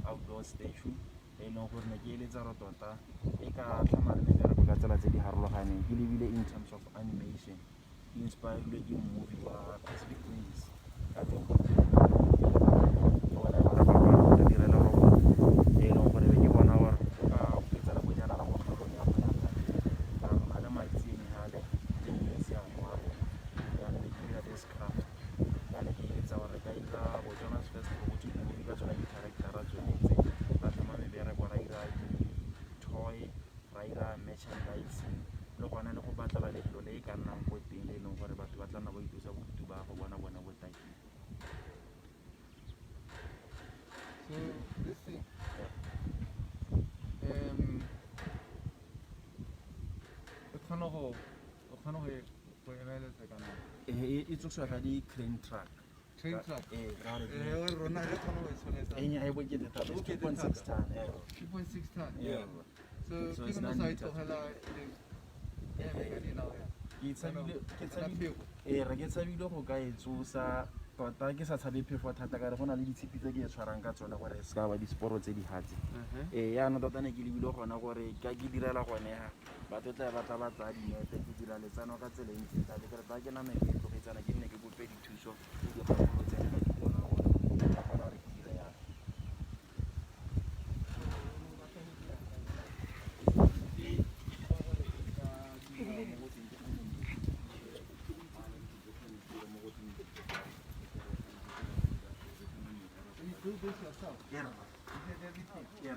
outdoor statue e leng gore ne ke eletsa re tota e ka tlhama le mebereko ka tsela tse di harologaneng ke lebile in terms of animation ke inspired ke movie wa Pacific Wings ka direla robot e leng gore ke bona gore ka fetsa go jana la go tlhokomela ga le maitseng hale le siamo wa ya le ke dira this craft ya le ke eletsa gore ka ira go Jonas first robotic movie ka tsona di character ra tsone tse ba tlhama mebereko ra ira toy ra ira merchandise le gona le go batlela lefelo le e ka nnang go teng le e leng gore batho ba tla nna ba itlosa bodutu ba go bona go taking. So this thing, It's also a crane truck. Train truck. Rona re tshwana go tshwanetsa. Enya e bokete thata. 2.6 ton. 2.6 ton. Yeah. So ke no sa itlogela re ke tshabile go ka e tsosa tota ke sa tshabe phefo thata ka re go na le ditshipi tse ke e tshwarang ka tsone gore se ka ba disporo tse di hatse yaanong tota ne ke lebile gona gore ka ke direla gone ga batho tla ba tla ba tsaya dinete ke dira letsano ka tsela e ntsi thata kere ba ke name ke tlogetsana ke nne ke bope dithuso ke dikgakolo tse di ka di bona gore ba kgona gore ke dire yana. do this yourself? Yeah. You did everything? Yeah.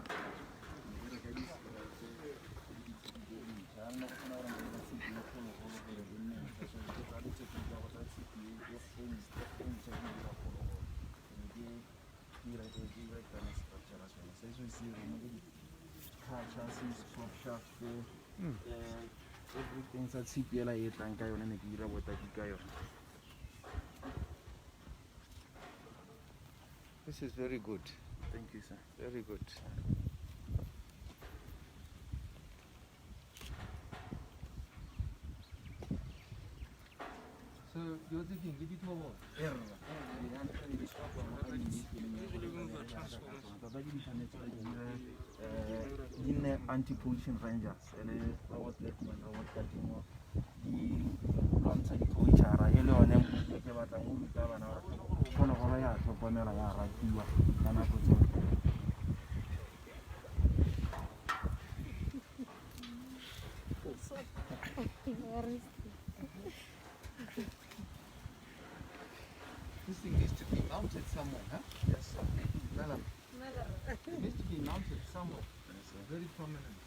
Everything's at CPL e tlang ka yone ne ke dira botaki ka yone. This is very good. Thank you, sir. Very good. So you're thinking, give it over? In anti-pollution rangers, robot cutting, the pollution, yellow on them, they were one of our Pomela, and I could This thing needs to be mounted somewhere, huh? yes, sir. It needs to be mounted somewhere. Very prominent.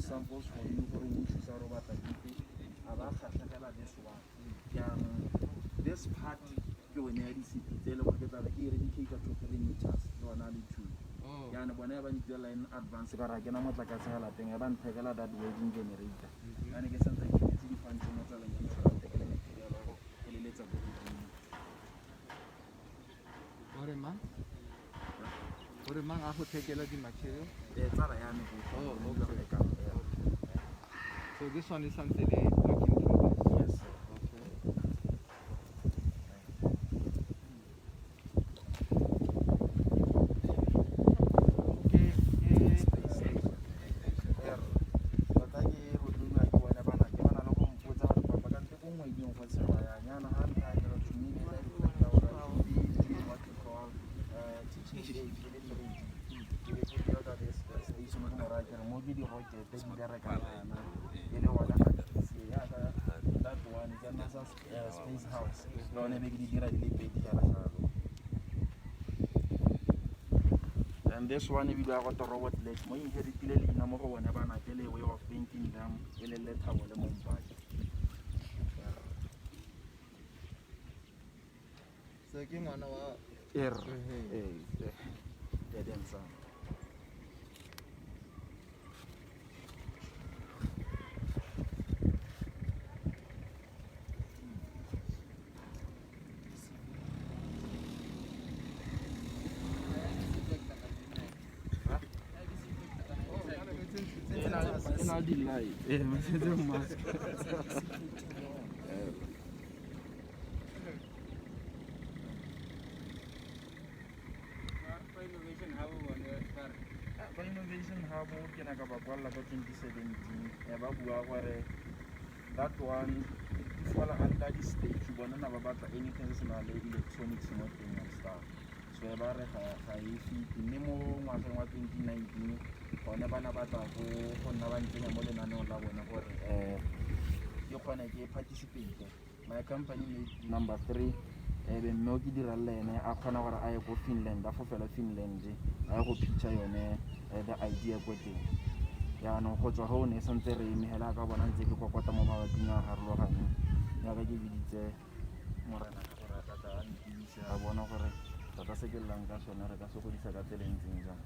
Samples for you for which is our this part you in the city, they look at the here in Kika to 3 meters, no another two. And whenever you line advance, I can almost like a salad thing, I don't take a lot that waging generator. And I guess something you find so much like What a man, I would take a lot of material. Oh, okay. So this one is something they work in progress? Yes. mo ke di rocket di bereka bana e le wona gatisi ya ka that one ke NASA space house lone be ke di dira di le pedi ya la jalo. And this one we go to robot leg mo inheritile le ina mo go bona bana ke le way of painting them e le lethabo le mo mpaki. So ke ngwana wa Dead son. I did lie. Mask. Innovation hub ke na ka ba kwalla ka 2017 ba bua gore that one is wala under the stage bona na ba batla anything se na le electronics mo teng and stuff so ba re ga e fit mme mo ngwageng wa 2019 bona bana batla go nna ba ntse mo lenaneo la bona gore ke kgone ke participate my company number 3 be mme ke dira le ene a kgona gore a ye go Finland a fofela Finland a go picture yone the idea go teng ya no go tswa ho ne santse re imela ka bona ntse ke kokota mo mabating a harologaneng ya ka ke biditse morena ka gore a tla a ntse a bona gore tata se ke lang ka sona re ka se go disa ka tseleng tseng jang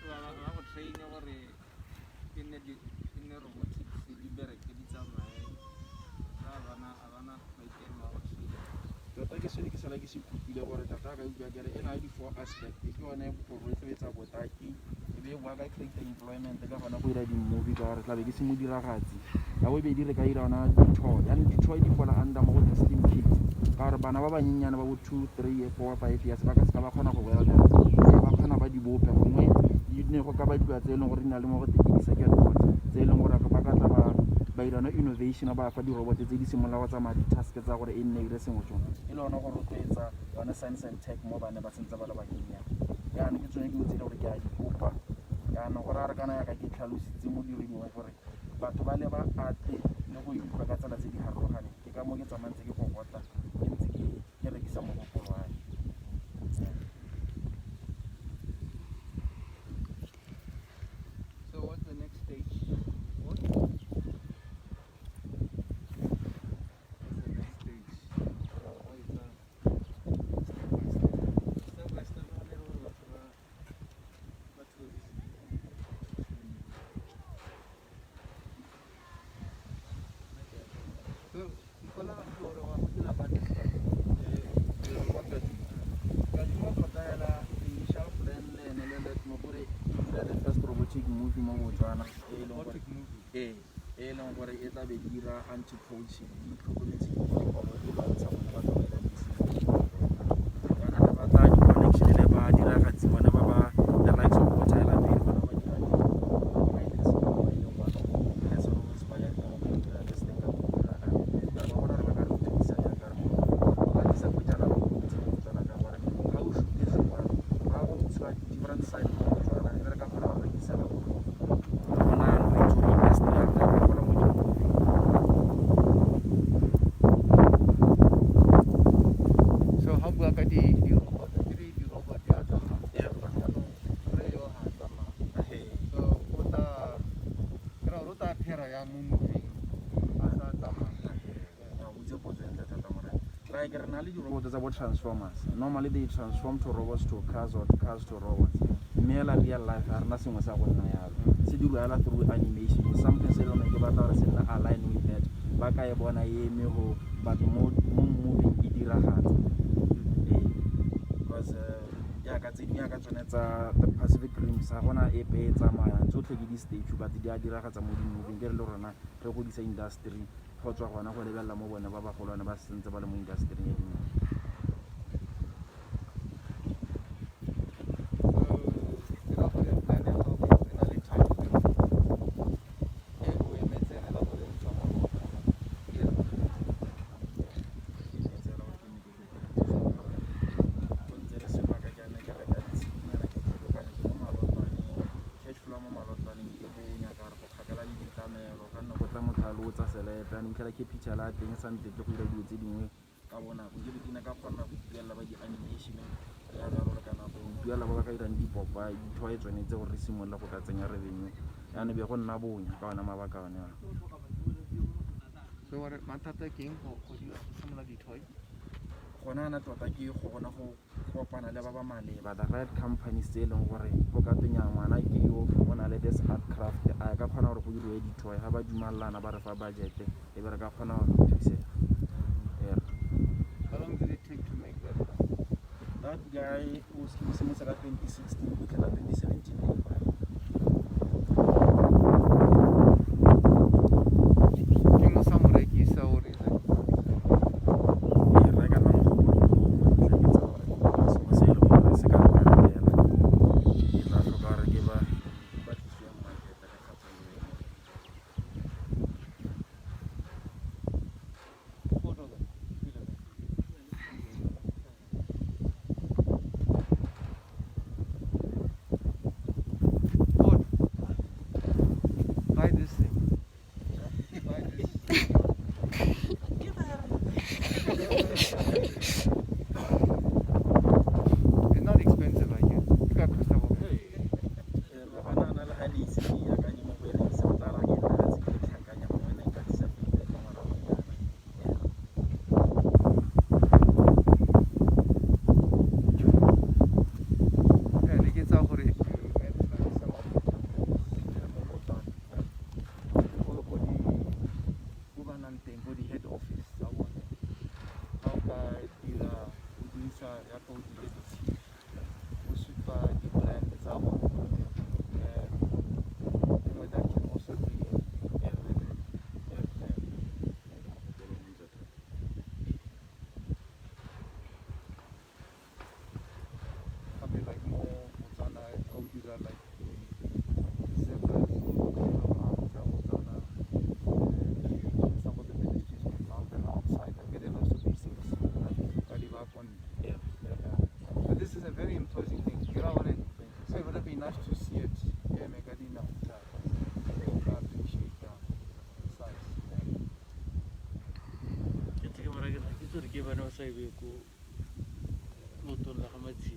so ba go train gore in robotics di bereke di tsamaye bana maikemo go tota ke se ke sala ke se kupile gore tata ka utlwa kere ena di four aspect ke yone go rotloetsa botaki e be wa ka create employment ka gona go ira di movie ka re tla be ke se mo diragatsi ya bo be di re ka ira ona di-toy and di-toy di fola under mo go di-slim kids ka gore bana ba banyenyane ba bo 2 3 4 5 years ba ka se ka ba kgona go welda ba kgona ba di bope gongwe di ne go ka ba dilo tse e leng gore di na le mo go tekedi second board tse e leng gore ba ka tla ba ira no innovation ba fa di-robot tse di simolola go tsamaya di-task tsa gore e nne ire sengwe tsone e le ona go rotloetsa yone science and tech mo bane ba sentse ba le banyenyane yaanong ke tsone dilo tse e le gore ke a di kopa yaanong gore a re kana yaka ke tlhalositse mo direding gore batho ba le ba atle le go ikutlwa ka tsela tse di harologaneng ke ka mo ke tsamantse ke kokota ke ntse ke rekisa mogopolo wa So what's the next stage? What? movie mo Motswana e leng gore e tla be dira anti-poaching di tlhokometse diphologolo di lwantsha bona batho ba dirang bana ba batla di-connection le ba diragatsi bona ba ba the likes of Motswana pele bona ba dira transformers. Normally they transform to robots to cars or cars to robots. Mela real life are nothing was a one yard. See do through animation. Something say on the battle align with that. Baka ebona ye meho but more moving idira hat. Because ya ka tsinya ka tsone tsa the Pacific Rim sa gona e pe tsa maya tsotlhe ke di stage but di a dira gatsa mo di moving ke re le rona re go disa industry go tswa gona go lebella mo bona ba ba golwana ba sentse ba le mo industry e dingwe. tane nkela capital a teng sante ke go dira dilo tse dingwe ka bonako ke betina ka kgona go ituela ba di-animation ya jalo re ka nako ituela ba ba ka dirang dipopa ditho e tshwanetse gore re simolola go ka tsenya revenue yane be go nna bonya ka ona mabaka one a so what mathata ke eng go simolola dithoy gona na tota ke go bona go kopana le ba ba maleba the right companies tse e leng gore go ka tsenya ngwana ke yo o na le this art craft a ka kgona gore go diriwe dithoy ga ba dumalana ba re fa budget e be re ka kgona gore go thusega. How long did it take to make that? That guy was in 2016 to 2017. ke bana o sa ebe ko lotong la ga matshedi